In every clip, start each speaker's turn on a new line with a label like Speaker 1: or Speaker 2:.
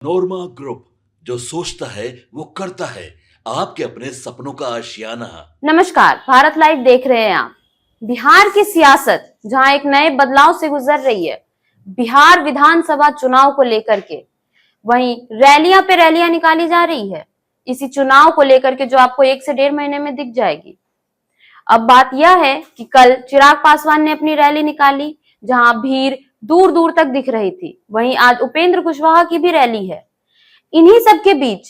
Speaker 1: नोरमा group, जो सोचता है वो करता है। आपके अपने सपनों का आशियाना।
Speaker 2: नमस्कार, भारत लाइव देख रहे हैं आप। बिहार की सियासत जहां एक नए बदलाव से गुजर रही है, बिहार विधानसभा चुनाव को लेकर के वहीं रैलियां पे रैलियां निकाली जा रही है इसी चुनाव को लेकर के, जो आपको 1 से 1.5 महीने में दिख जाएगी। अब बात यह है कि कल चिराग पासवान ने अपनी रैली निकाली, जहां भीड़ दूर दूर तक दिख रही थी। वहीं आज उपेंद्र कुशवाहा की भी रैली है। इन्हीं सब के बीच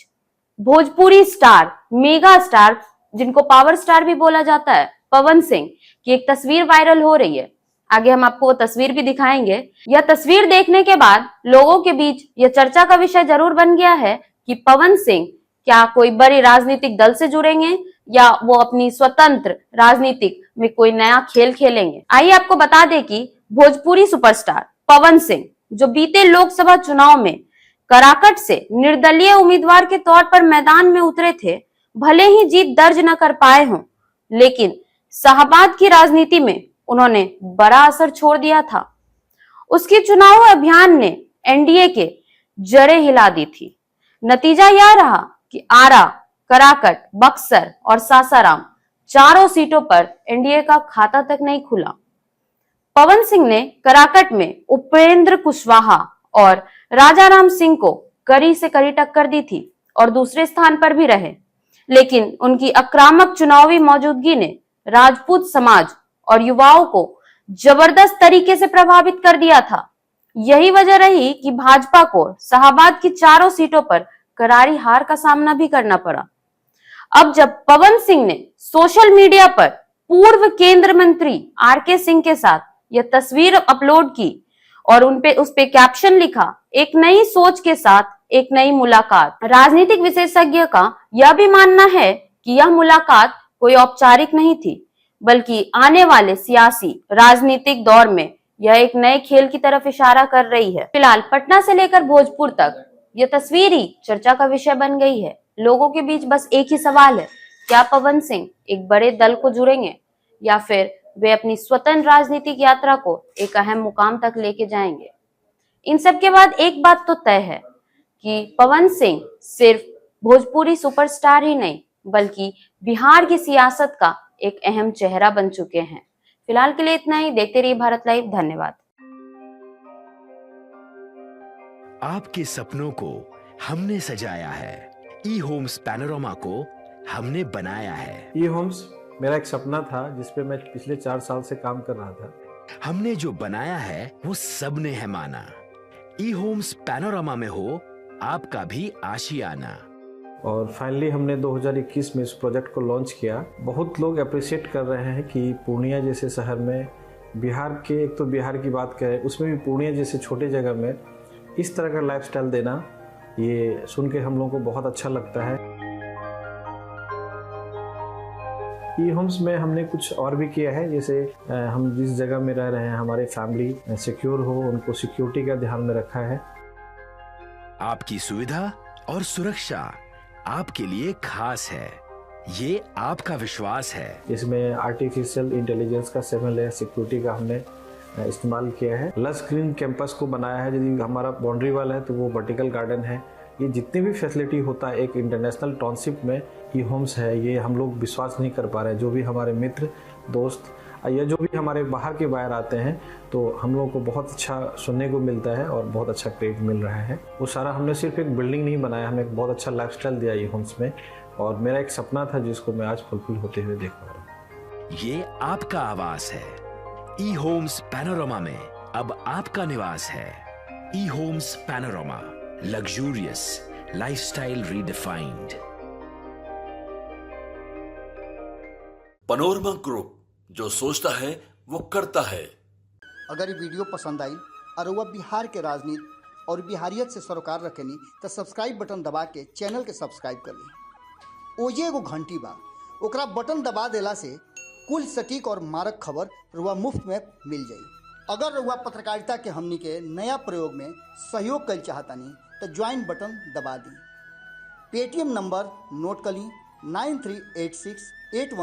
Speaker 2: भोजपुरी स्टार, मेगा स्टार, जिनको पावर स्टार भी बोला जाता है, पवन सिंह की एक तस्वीर वायरल हो रही है। आगे हम आपको वो तस्वीर भी दिखाएंगे। यह तस्वीर देखने के बाद लोगों के बीच यह चर्चा का विषय जरूर बन गया है कि पवन सिंह क्या कोई बड़े राजनीतिक दल से जुड़ेंगे या वो अपनी स्वतंत्र राजनीतिक में कोई नया खेल खेलेंगे। आइए आपको बता दें कि भोजपुरी सुपरस्टार पवन सिंह, जो बीते लोकसभा चुनाव में कराकट से निर्दलीय उम्मीदवार के तौर पर मैदान में उतरे थे, भले ही जीत दर्ज न कर पाए हों, लेकिन शाहबाद की राजनीति में उन्होंने बड़ा असर छोड़ दिया था। उसके चुनाव अभियान ने एनडीए के जड़ें हिला दी थी। नतीजा यह रहा कि आरा, कराकट, बक्सर और सासाराम चारों सीटों पर एनडीए का खाता तक नहीं खुला। पवन सिंह ने कराकट में उपेंद्र कुशवाहा और राजाराम सिंह को कड़ी से कड़ी टक्कर दी थी और दूसरे स्थान पर भी रहे, लेकिन उनकी आक्रामक चुनावी मौजूदगी ने राजपूत समाज और युवाओं को जबरदस्त तरीके से प्रभावित कर दिया था। यही वजह रही कि भाजपा को शाहबाद की चारों सीटों पर करारी हार का सामना भी करना पड़ा। अब जब पवन सिंह ने सोशल मीडिया पर पूर्व केंद्रीय मंत्री आरके सिंह के साथ यह तस्वीर अपलोड की और उस पे कैप्शन लिखा, एक नई सोच के साथ एक नई मुलाकात। राजनीतिक विशेषज्ञ का यह भी मानना है कि यह मुलाकात कोई औपचारिक नहीं थी, बल्कि आने वाले सियासी राजनीतिक दौर में यह एक नए खेल की तरफ इशारा कर रही है। फिलहाल पटना से लेकर भोजपुर तक यह तस्वीर ही चर्चा का विषय बन गई है। लोगों के बीच बस एक ही सवाल है, क्या पवन सिंह एक बड़े दल को जुड़ेंगे या फिर वे अपनी स्वतंत्र राजनीतिक यात्रा को एक अहम मुकाम तक लेके जाएंगे। इन सब के बाद एक बात तो तय है कि पवन सिंह सिर्फ भोजपुरी सुपरस्टार ही नहीं, बल्कि बिहार की सियासत का एक अहम चेहरा बन चुके हैं। फिलहाल के लिए इतना ही। देखते रहिए भारत लाइव। धन्यवाद।
Speaker 3: आपके सपनों को हमने सजाया है, ई होम्स पैनोरमा को हमने बनाया है।
Speaker 4: ई होम्स मेरा एक सपना था जिस पे मैं पिछले 4 साल से काम कर रहा था।
Speaker 3: हमने जो बनाया है वो सबने है माना। ई होम्स पैनोरमा में हो आपका भी आशियाना।
Speaker 4: और फाइनली हमने 2021 में इस प्रोजेक्ट को लॉन्च किया। बहुत लोग अप्रिशिएट कर रहे हैं कि पूर्णिया जैसे शहर में, बिहार के, एक तो बिहार की बात करें उसमें भी पूर्णिया जैसे छोटे जगह में इस तरह का लाइफस्टाइल देना, ये सुन के हम लोगों को बहुत अच्छा लगता है। ई होम्स में हमने कुछ और भी किया है, जैसे हम जिस जगह में रह रहे हैं हमारे फैमिली सिक्योर हो, उनको सिक्योरिटी का ध्यान में रखा है।
Speaker 3: आपकी सुविधा और सुरक्षा आपके लिए खास है, ये आपका विश्वास है।
Speaker 4: इसमें आर्टिफिशियल इंटेलिजेंस का 7 लेयर सिक्योरिटी का हमने इस्तेमाल किया है। लस ग्रीन कैंपस को बनाया है। यदि हमारा बाउंड्री वाल है तो वो वर्टिकल गार्डन है। ये जितनी भी फैसिलिटी होता है एक इंटरनेशनल टाउनशिप में ई होम्स है, ये हम लोग विश्वास नहीं कर पा रहे हैं। जो भी हमारे मित्र, दोस्त या जो भी हमारे बाहर के बाहर आते हैं तो हम लोगों को बहुत अच्छा सुनने को मिलता है और बहुत अच्छा क्रेडिट मिल रहा है। वो सारा हमने सिर्फ एक बिल्डिंग नहीं बनाया, हमें एक बहुत अच्छा लाइफस्टाइल दिया ई होम्स में, और मेरा एक सपना था जिसको मैं आज फुलफिल होते हुए देख पा रहा हूँ।
Speaker 3: ये आपका आवास है। ई होम्स पैनोरमा में अब आपका निवास है। E homes panorama, luxurious lifestyle redefined.
Speaker 1: Panorama group, जो सोचता है वो करता है।
Speaker 5: अगर ये वीडियो पसंद आई और वह बिहार के राजनीति और बिहारियत से सरोकार रखेनी तो सब्सक्राइब बटन दबा के चैनल के सब्सक्राइब कर ली। ओजे एगो घंटी बा, ओकरा बटन दबा देला से कुल सटीक और मारक खबर रुआ मुफ्त में मिल जाई। अगर रुआ पत्रकारिता के हमनी के नया प्रयोग में सहयोग कर चाहतानी तो ज्वाइन बटन दबा दी। पेटीएम नंबर नोट कर ली 938681